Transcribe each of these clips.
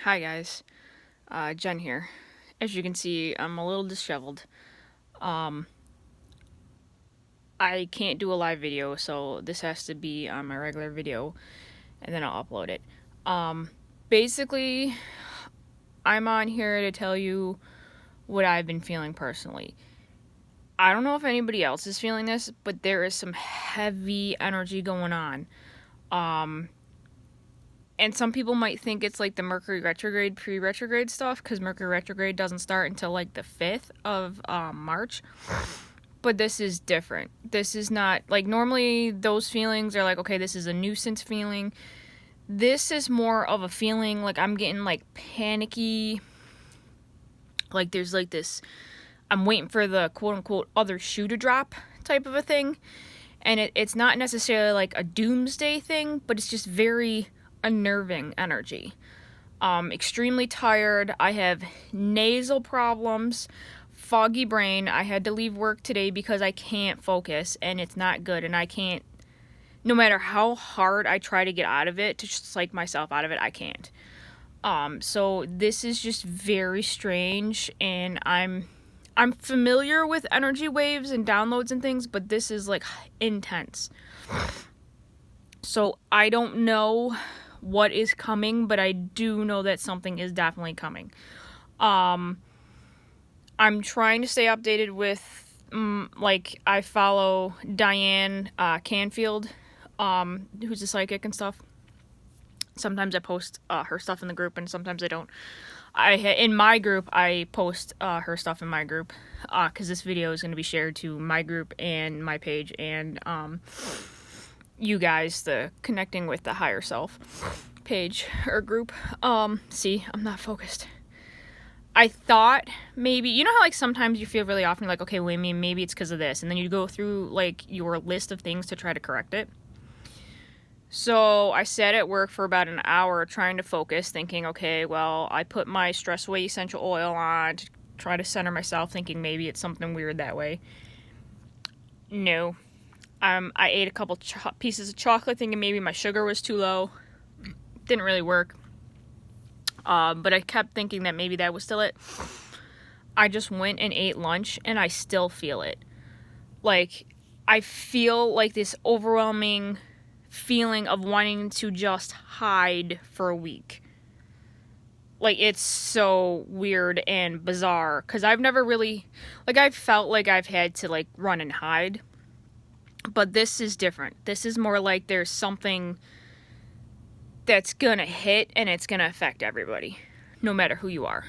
Hi guys, Jen here. As you can see, I'm a little disheveled. Um, I can't do a live video, so this has to be on my regular video, and then I'll upload it. Um, Basically, I'm on here to tell you what I've been feeling personally. I don't know if anybody else is feeling this, but there is some heavy energy going on. Um, and some people might think it's like the Mercury retrograde, pre-retrograde stuff, because Mercury retrograde doesn't start until like the 5th of March. But this is different. This is not like normally those feelings are like, okay, this is a nuisance feeling. This is more of a feeling like I'm getting like panicky. Like there's like this, I'm waiting for the quote unquote other shoe to drop type of a thing. And it's not necessarily like a doomsday thing, but it's just very unnerving energy. Extremely tired. I have nasal problems, foggy brain. I had to leave work today because I can't focus and it's not good. And I can't, no matter how hard I try to get out of it, to psych myself out of it, I can't. So this is just very strange, and I'm familiar with energy waves and downloads and things, but this is like intense. So I don't know what is coming, but I do know that something is definitely coming. I'm trying to stay updated with, like, I follow Diane Canfield, who's a psychic and stuff. Sometimes I post her stuff in the group, and sometimes I don't. In my group, I post her stuff in my group, because this video is going to be shared to my group and my page, and you guys, the Connecting with the Higher Self page or group. See, I'm not focused. I thought maybe, you know how like sometimes you feel really often like, okay, wait, maybe it's because of this, and then you go through like your list of things to try to correct it. So I sat at work for about an hour trying to focus, thinking, okay, well, I put my Stress Away essential oil on to try to center myself, thinking maybe it's something weird that way. No. I ate a couple pieces of chocolate thinking maybe my sugar was too low. Didn't really work. But I kept thinking that maybe that was still it. I just went and ate lunch, and I still feel it. Like, I feel like this overwhelming feeling of wanting to just hide for a week. Like, it's so weird and bizarre, because I've never really, like, I've felt like I've had to, like, run and hide. But this is different. This is more like there's something that's gonna hit, and it's gonna affect everybody, no matter who you are.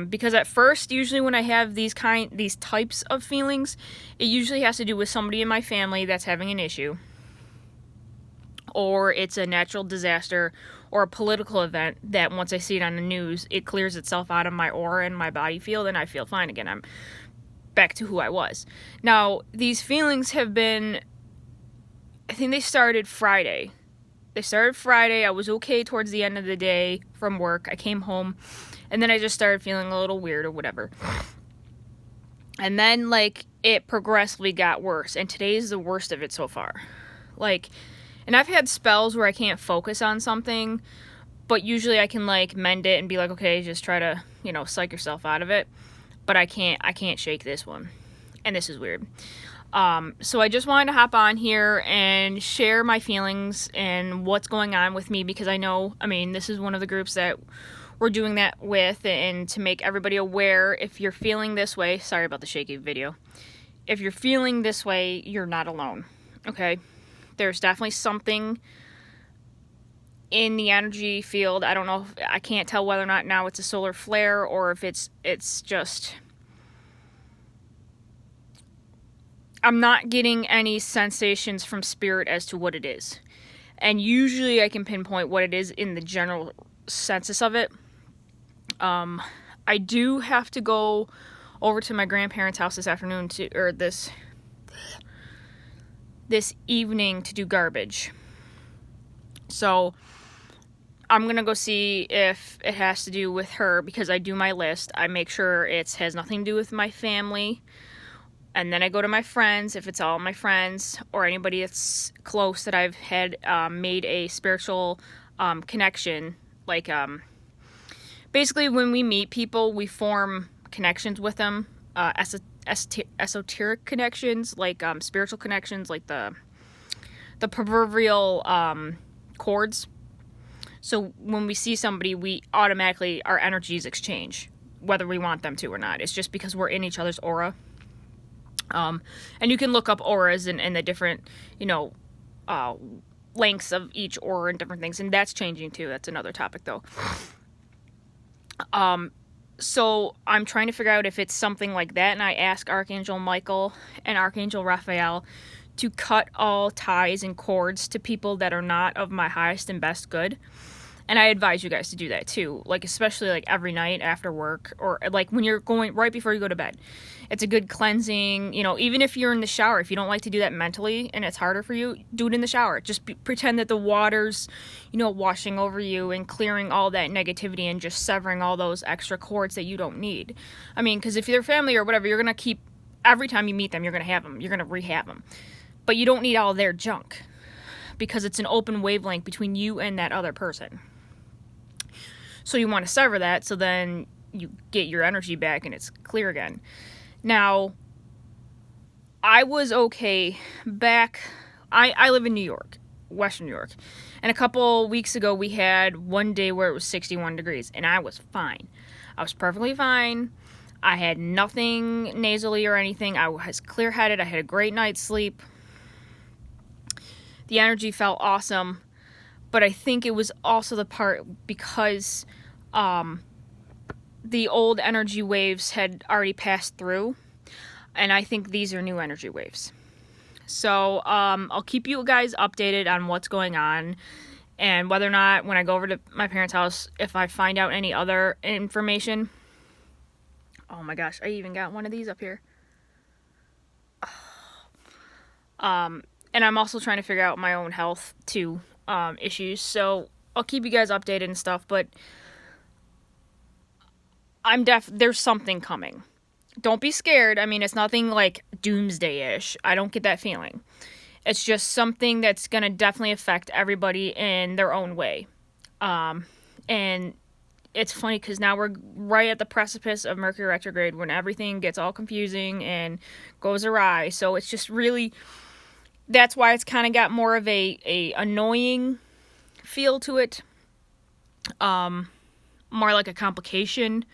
Because at first, usually when I have these types of feelings, it usually has to do with somebody in my family that's having an issue, or it's a natural disaster, or a political event that once I see it on the news, it clears itself out of my aura and my body field, and I feel fine again. I'm back to who I was. Now, these feelings have been, I think they started Friday. I was okay towards the end of the day from work. I came home, and then I just started feeling a little weird or whatever. And then, like, it progressively got worse, and today's the worst of it so far. Like, and I've had spells where I can't focus on something, but usually I can, like, mend it and be like, okay, just try to, psych yourself out of it. But I can't shake this one. And this is weird. So I just wanted to hop on here and share my feelings and what's going on with me, because I know, this is one of the groups that we're doing that with, and to make everybody aware, if you're feeling this way, sorry about the shaky video, if you're feeling this way, you're not alone, okay? There's definitely something in the energy field. I don't know, I can't tell whether or not now it's a solar flare, or if it's just, I'm not getting any sensations from spirit as to what it is. And usually I can pinpoint what it is in the general census of it. I do have to go over to my grandparents' house this afternoon this evening to do garbage. So I'm gonna go see if it has to do with her, because I do my list. I make sure it has nothing to do with my family. And then I go to my friends, if it's all my friends or anybody that's close that I've had made a spiritual connection, like basically when we meet people, we form connections with them, esoteric connections, like spiritual connections, like the proverbial chords. So when we see somebody, we automatically, our energies exchange, whether we want them to or not. It's just because we're in each other's aura. And you can look up auras and the different, lengths of each aura and different things, and that's changing too. That's another topic though. So I'm trying to figure out if it's something like that, and I ask Archangel Michael and Archangel Raphael to cut all ties and cords to people that are not of my highest and best good. And I advise you guys to do that too, like especially like every night after work, or like when you're going right before you go to bed. It's a good cleansing, even if you're in the shower. If you don't like to do that mentally and it's harder for you, do it in the shower. Just pretend that the water's, washing over you and clearing all that negativity and just severing all those extra cords that you don't need. I mean, because if you're family or whatever, you're going to keep, every time you meet them, you're going to have them. You're going to rehab them. But you don't need all their junk, because it's an open wavelength between you and that other person. So you want to sever that, so then you get your energy back and it's clear again. Now, I was okay back, I live in New York, Western New York, and a couple weeks ago we had one day where it was 61 degrees, and I was fine. I was perfectly fine. I had nothing nasally or anything. I was clear-headed. I had a great night's sleep. The energy felt awesome. But I think it was also the part because the old energy waves had already passed through. And I think these are new energy waves. So I'll keep you guys updated on what's going on. And whether or not, when I go over to my parents' house, if I find out any other information. Oh my gosh, I even got one of these up here. And I'm also trying to figure out my own health, too. Issues, so I'll keep you guys updated and stuff, but there's something coming. Don't be scared. I mean, it's nothing like doomsday-ish. I don't get that feeling. It's just something that's gonna definitely affect everybody in their own way. And it's funny because now we're right at the precipice of Mercury retrograde, when everything gets all confusing and goes awry. So it's just really, that's why it's kind of got more of a annoying feel to it. More like a complication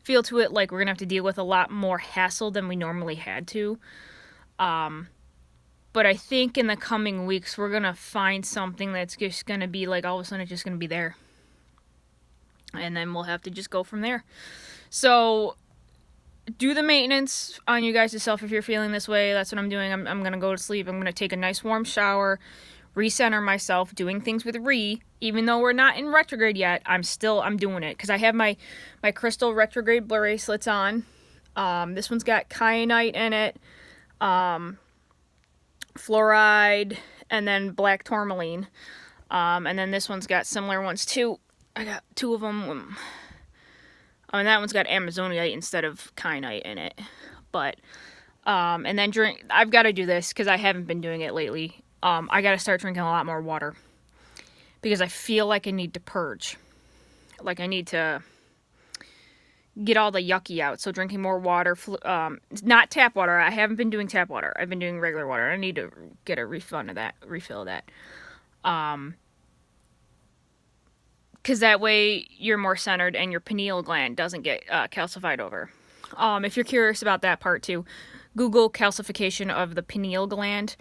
feel to it. Like we're going to have to deal with a lot more hassle than we normally had to. But I think in the coming weeks, we're going to find something that's just going to be like, all of a sudden it's just going to be there. And then we'll have to just go from there. So do the maintenance on you guys yourself if you're feeling this way. That's what I'm doing. I'm going to go to sleep. I'm going to take a nice warm shower, recenter myself, doing things with even though we're not in retrograde yet, I'm doing it. Because I have my crystal retrograde bracelets on. This one's got kyanite in it, fluoride, and then black tourmaline. And then this one's got similar ones too. I got two of them. And that one's got amazonite instead of kyanite in it. But, and then I've got to do this because I haven't been doing it lately. I got to start drinking a lot more water. Because I feel like I need to purge. Like I need to get all the yucky out. So drinking more water, not tap water. I haven't been doing tap water. I've been doing regular water. I need to get a refill of that. Because that way you're more centered and your pineal gland doesn't get calcified over. If you're curious about that part too, Google calcification of the pineal gland,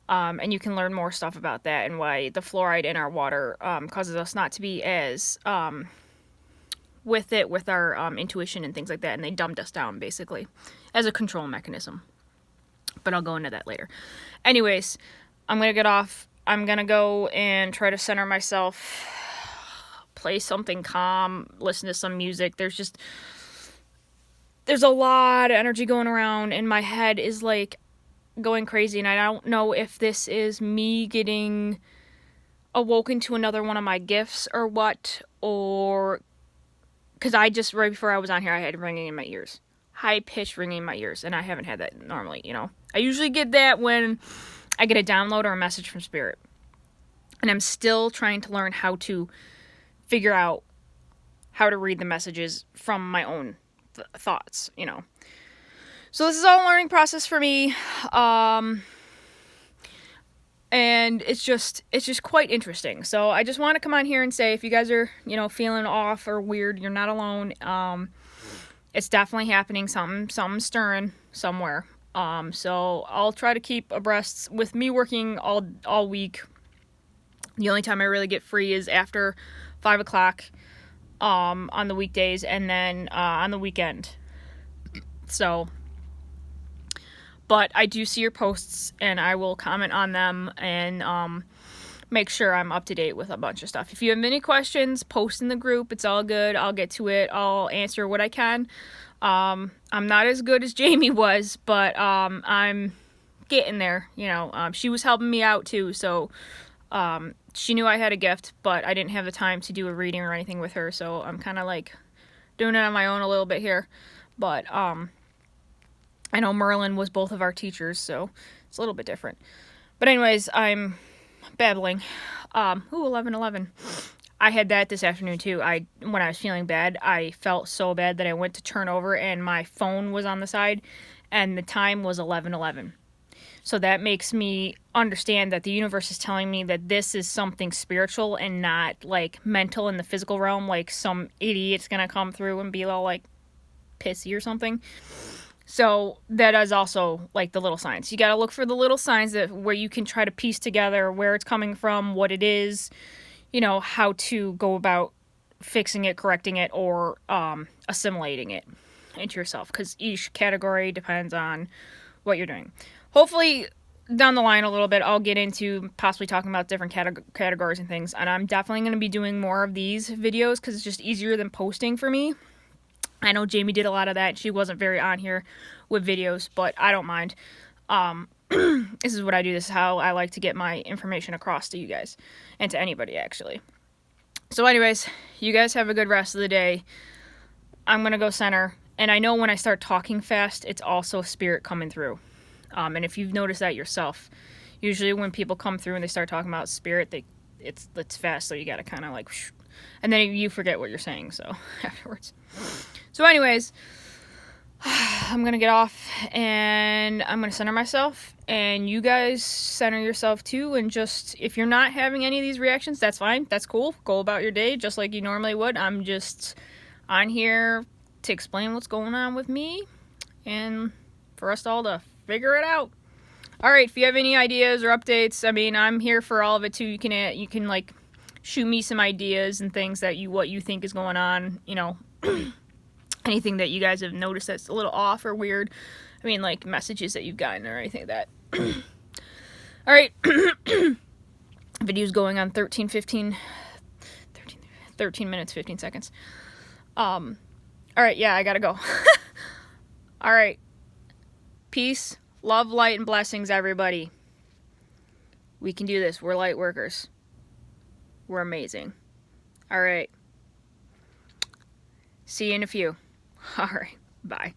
and you can learn more stuff about that and why the fluoride in our water causes us not to be as with our intuition and things like that, and they dumbed us down basically as a control mechanism. But I'll go into that later. Anyways, I'm gonna get off. I'm gonna go and try to center myself. Play something calm, listen to some music. There's a lot of energy going around, and my head is like going crazy, and I don't know if this is me getting awoken to another one of my gifts or what, or because right before I was on here, I had ringing in my ears, high-pitched ringing in my ears, and I haven't had that normally, I usually get that when I get a download or a message from Spirit, and I'm still trying to learn how to figure out how to read the messages from my own thoughts, you know. So this is all a learning process for me. And it's just quite interesting. So I just want to come on here and say, if you guys are, you know, feeling off or weird, you're not alone. It's definitely happening. Something stirring somewhere. So I'll try to keep abreast with me working all week. The only time I really get free is after 5 o'clock, on the weekdays, and then, on the weekend. So, but I do see your posts, and I will comment on them, and, make sure I'm up to date with a bunch of stuff. If you have any questions, post in the group. It's all good. I'll get to it. I'll answer what I can. I'm not as good as Jamie was, but, I'm getting there, you know. She was helping me out too, so, she knew I had a gift, but I didn't have the time to do a reading or anything with her, so I'm kind of like doing it on my own a little bit here. But I know Merlin was both of our teachers, so it's a little bit different. But anyways, I'm babbling. 11:11. I had that this afternoon too. When I was feeling bad, I felt so bad that I went to turn over and my phone was on the side and the time was 11:11. So that makes me understand that the universe is telling me that this is something spiritual and not like mental in the physical realm, like some idiot's gonna come through and be all like pissy or something. So that is also like the little signs. You gotta look for the little signs where you can try to piece together where it's coming from, what it is, you know, how to go about fixing it, correcting it, or assimilating it into yourself, because each category depends on what you're doing. Hopefully, down the line a little bit, I'll get into possibly talking about different categories and things. And I'm definitely going to be doing more of these videos because it's just easier than posting for me. I know Jamie did a lot of that. And she wasn't very on here with videos, but I don't mind. This is what I do. This is how I like to get my information across to you guys and to anybody, actually. So anyways, you guys have a good rest of the day. I'm going to go center. And I know when I start talking fast, it's also spirit coming through. And if you've noticed that yourself, usually when people come through and they start talking about spirit, it's fast, so you gotta kind of like, whoosh, and then you forget what you're saying, so afterwards. So anyways, I'm gonna get off, and I'm gonna center myself, and you guys center yourself too, and just, if you're not having any of these reactions, that's fine, that's cool, go about your day just like you normally would. I'm just on here to explain what's going on with me, and for us all to figure it out. Alright, if you have any ideas or updates, I mean, I'm here for all of it too. You can like shoot me some ideas and things that what you think is going on, you know, anything that you guys have noticed that's a little off or weird. I mean, like messages that you've gotten or anything like that. Alright, video's going on 13 minutes, 15 seconds. Alright, yeah, I gotta go. Alright. Peace, love, light, and blessings, everybody. We can do this. We're light workers. We're amazing. All right. See you in a few. All right. Bye.